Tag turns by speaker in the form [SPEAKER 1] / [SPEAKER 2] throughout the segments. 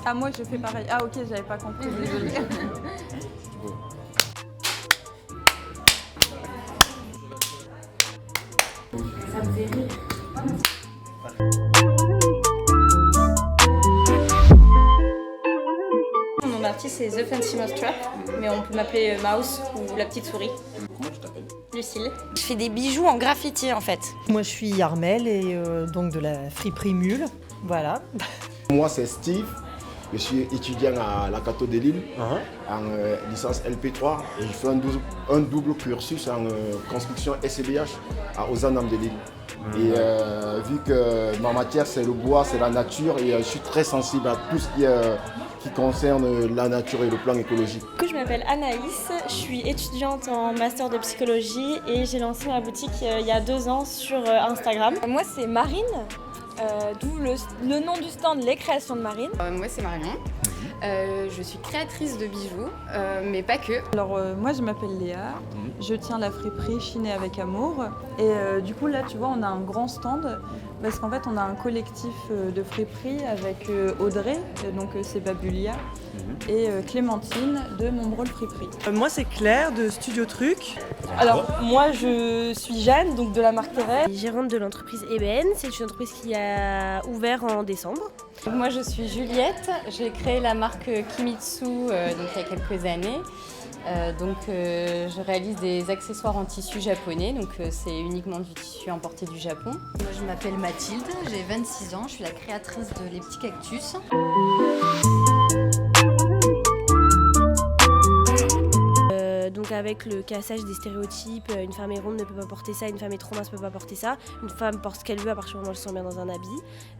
[SPEAKER 1] Ah, moi je fais pareil. Ah, ok, j'avais pas compris, désolée.
[SPEAKER 2] Ça me fait rire.
[SPEAKER 3] Mon artiste c'est The Fancy Mousetrap, mais on peut m'appeler Mouse ou la petite souris.
[SPEAKER 4] Comment tu t'appelles?
[SPEAKER 3] Lucille. Je fais des bijoux en graffiti en fait.
[SPEAKER 5] Moi je suis Armelle et donc de la friperie Mule, voilà.
[SPEAKER 4] Moi c'est Steve, je suis étudiant à la Cato de Lille en licence LP3 et je fais un double cursus en construction SCBH à Ozanam de Lille. Et vu que ma matière c'est le bois, c'est la nature et je suis très sensible à tout ce qui concerne la nature et le plan écologique.
[SPEAKER 3] Du coup, je m'appelle Anaïs, je suis étudiante en master de psychologie et j'ai lancé ma boutique il y a 2 ans sur Instagram.
[SPEAKER 6] Moi c'est Marine, d'où le nom du stand Les Créations de Marine.
[SPEAKER 7] Moi c'est Marion, je suis créatrice de bijoux, mais pas que.
[SPEAKER 1] Alors moi je m'appelle Léa, je tiens la friperie Chiner avec amour et du coup là tu vois on a un grand stand parce qu'en fait on a un collectif de friperie avec Audrey, donc c'est Babulia, et Clémentine de Montbrol Friperie.
[SPEAKER 5] Moi c'est Claire de Studio Truc.
[SPEAKER 6] Alors moi je suis Jeanne, donc de la marque Thérèse.
[SPEAKER 8] Gérante de l'entreprise EBN, c'est une entreprise qui a ouvert en décembre.
[SPEAKER 7] Moi je suis Juliette, j'ai créé la marque Kimitsu donc, il y a quelques années. Je réalise des accessoires en tissu japonais, donc c'est uniquement du tissu importé du Japon.
[SPEAKER 2] Moi je m'appelle Mathilde, j'ai 26 ans, je suis la créatrice de Les Petits Cactus.
[SPEAKER 8] Donc avec le cassage des stéréotypes, une femme est ronde ne peut pas porter ça, une femme est trop mince ne peut pas porter ça, une femme porte ce qu'elle veut à partir du moment où elle se sent bien dans un habit.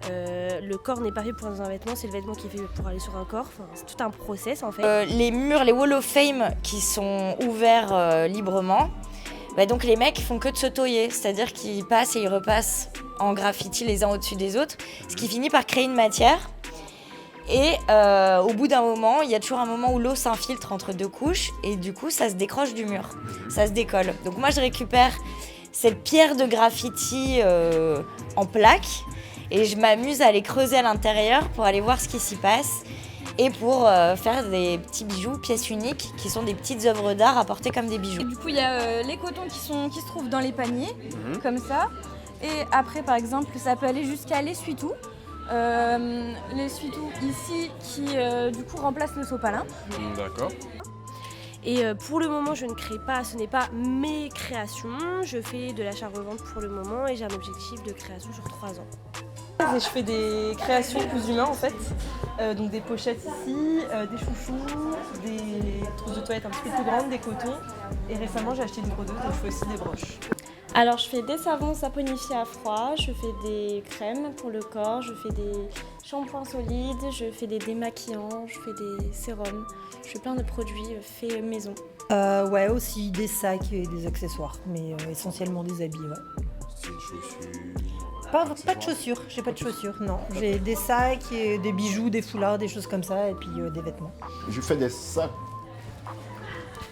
[SPEAKER 8] Le corps n'est pas fait pour un vêtement, c'est le vêtement qui est fait pour aller sur un corps. Enfin, c'est tout un process en fait.
[SPEAKER 3] Les murs, les Wall of Fame qui sont ouverts librement, donc les mecs font que de se toyer, c'est-à-dire qu'ils passent et ils repassent en graffiti les uns au-dessus des autres, ce qui finit par créer une matière. Et au bout d'un moment, il y a toujours un moment où l'eau s'infiltre entre 2 couches et du coup ça se décroche du mur, ça se décolle. Donc moi je récupère cette pierre de graffiti en plaques et je m'amuse à aller creuser à l'intérieur pour aller voir ce qui s'y passe et pour faire des petits bijoux, pièces uniques, qui sont des petites œuvres d'art à porter comme des bijoux.
[SPEAKER 6] Et du coup il y a les cotons qui se trouvent dans les paniers, comme ça. Et après par exemple ça peut aller jusqu'à l'essuie-tout. L'essuie-tout ici qui du coup remplace le sopalin.
[SPEAKER 9] D'accord.
[SPEAKER 8] Et pour le moment je ne crée pas, ce n'est pas mes créations, je fais de l'achat-revente pour le moment et j'ai un objectif de création sur 3 ans.
[SPEAKER 6] Et je fais des créations plus humains en fait, donc des pochettes ici, des chouchous, des trousses de toilette un petit peu plus grandes, des cotons. Et récemment j'ai acheté une brodeuse donc je fais aussi des broches.
[SPEAKER 3] Alors je fais des savons saponifiés à froid, je fais des crèmes pour le corps, je fais des shampoings solides, je fais des démaquillants, je fais des sérums, je fais plein de produits faits maison.
[SPEAKER 5] Ouais, aussi des sacs et des accessoires, mais essentiellement des habits, ouais.
[SPEAKER 9] C'est une chaussure.
[SPEAKER 5] Pas de chaussures, j'ai pas de chaussures, non. J'ai des sacs, et des bijoux, des foulards, des choses comme ça, et puis des vêtements.
[SPEAKER 4] Je fais des sacs,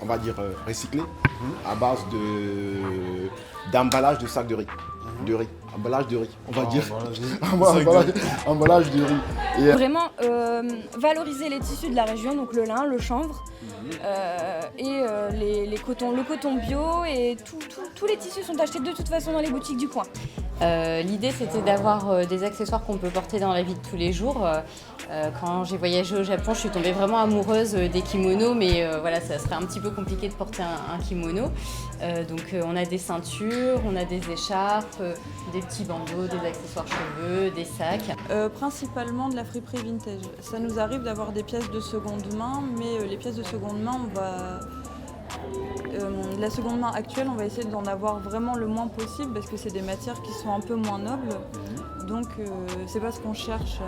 [SPEAKER 4] on va dire recyclés, à base d'emballage de sacs de riz. Emballage de riz, on va dire. Emballage de riz. Et,
[SPEAKER 6] Vraiment valoriser les tissus de la région, donc le lin, le chanvre, le coton bio et tous les tissus sont achetés de toute façon dans les boutiques du coin.
[SPEAKER 7] L'idée c'était d'avoir des accessoires qu'on peut porter dans la vie de tous les jours. Quand j'ai voyagé au Japon, je suis tombée vraiment amoureuse des kimonos, mais voilà, ça serait un petit peu compliqué de porter un kimono. On a des ceintures, on a des écharpes, des petits bandeaux, des accessoires cheveux, des sacs.
[SPEAKER 1] Principalement de la friperie vintage. Ça nous arrive d'avoir des pièces de seconde main, mais les pièces de seconde main, la seconde main actuelle, on va essayer d'en avoir vraiment le moins possible parce que c'est des matières qui sont un peu moins nobles. Donc c'est pas ce qu'on cherche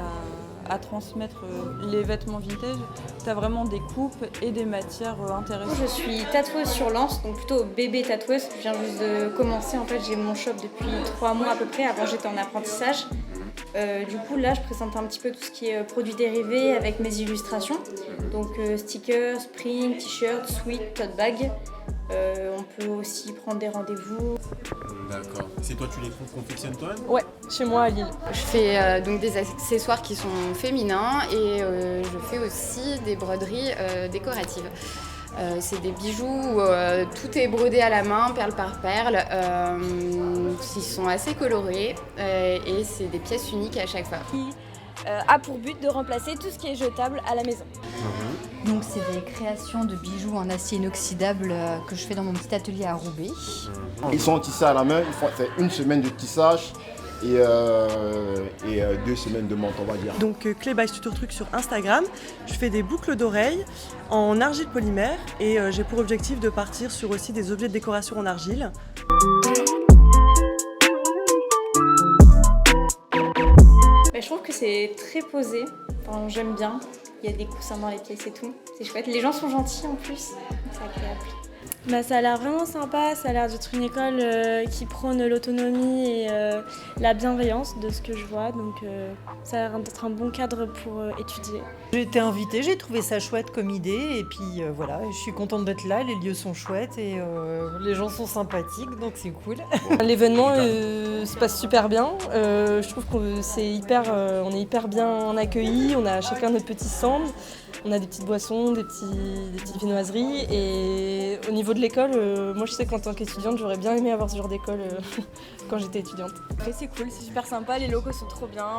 [SPEAKER 1] à transmettre les vêtements vintage. Tu as vraiment des coupes et des matières intéressantes.
[SPEAKER 3] Je suis tatoueuse sur Lens, donc plutôt bébé tatoueuse. Je viens juste de commencer, en fait j'ai mon shop depuis 3 mois à peu près, avant j'étais en apprentissage. Du coup là je présente un petit peu tout ce qui est produits dérivés avec mes illustrations. Donc stickers, prints, t-shirts, sweats, tote bags.
[SPEAKER 10] On peut aussi prendre des rendez-vous.
[SPEAKER 9] D'accord. C'est toi, tu les confectionnes toi-même?
[SPEAKER 6] Ouais, chez moi à Lille.
[SPEAKER 7] Je fais donc des accessoires qui sont féminins et je fais aussi des broderies décoratives. C'est des bijoux où tout est brodé à la main, perle par perle. Ils sont assez colorés et c'est des pièces uniques à chaque fois.
[SPEAKER 11] A pour but de remplacer tout ce qui est jetable à la maison.
[SPEAKER 2] Donc c'est des créations de bijoux en acier inoxydable que je fais dans mon petit atelier à Roubaix.
[SPEAKER 4] Ils sont tissés à la main, ils font fait une semaine de tissage et 2 semaines de monte, on va dire.
[SPEAKER 6] Donc Clé by Tutor Truc sur Instagram. Je fais des boucles d'oreilles en argile polymère et j'ai pour objectif de partir sur aussi des objets de décoration en argile.
[SPEAKER 10] Je trouve que c'est très posé, enfin, j'aime bien. Il y a des coussins dans les pièces et tout, c'est chouette. Les gens sont gentils en plus, c'est agréable.
[SPEAKER 11] Ça a l'air vraiment sympa, ça a l'air d'être une école qui prône l'autonomie et la bienveillance de ce que je vois, donc ça a l'air d'être un bon cadre pour étudier.
[SPEAKER 5] J'ai été invitée, j'ai trouvé ça chouette comme idée et puis voilà, je suis contente d'être là, les lieux sont chouettes et les gens sont sympathiques, donc c'est cool.
[SPEAKER 6] L'événement se passe super bien, je trouve qu'on est hyper bien accueillis, on a chacun notre petit stand. On a des petites boissons, des petites viennoiseries et au niveau de l'école, moi je sais qu'en tant qu'étudiante j'aurais bien aimé avoir ce genre d'école quand j'étais étudiante.
[SPEAKER 11] C'est cool, c'est super sympa, les locaux sont trop bien,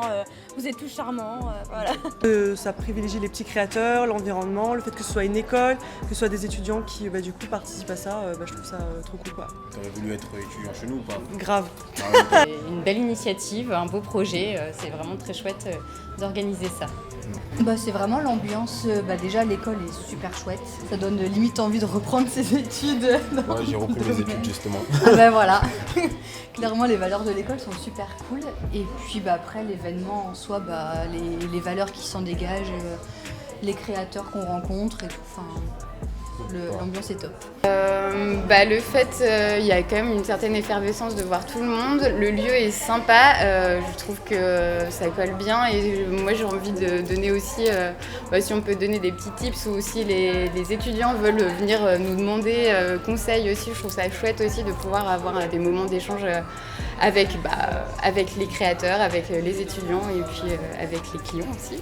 [SPEAKER 11] vous êtes tous charmants, voilà.
[SPEAKER 6] Ça privilégie les petits créateurs, l'environnement, le fait que ce soit une école, que ce soit des étudiants qui du coup participent à ça, je trouve ça trop cool quoi.
[SPEAKER 9] T'aurais voulu être étudiant chez nous ou pas?
[SPEAKER 6] Grave.
[SPEAKER 7] Une belle initiative, un beau projet, c'est vraiment très chouette d'organiser ça.
[SPEAKER 2] C'est vraiment l'ambiance, déjà l'école est super chouette, ça donne limite envie de reprendre ses études.
[SPEAKER 9] Ouais, j'ai repris mes études justement.
[SPEAKER 2] Voilà, clairement les valeurs de l'école sont super cool et puis après l'événement en soi, les valeurs qui s'en dégagent, les créateurs qu'on rencontre et tout, l'ambiance est top.
[SPEAKER 7] Le fait, il y a quand même une certaine effervescence de voir tout le monde. Le lieu est sympa, je trouve que ça colle bien et moi j'ai envie de donner aussi, si on peut donner des petits tips ou si les étudiants veulent venir nous demander conseils aussi, je trouve ça chouette aussi de pouvoir avoir des moments d'échange avec les créateurs, avec les étudiants et puis avec les clients aussi.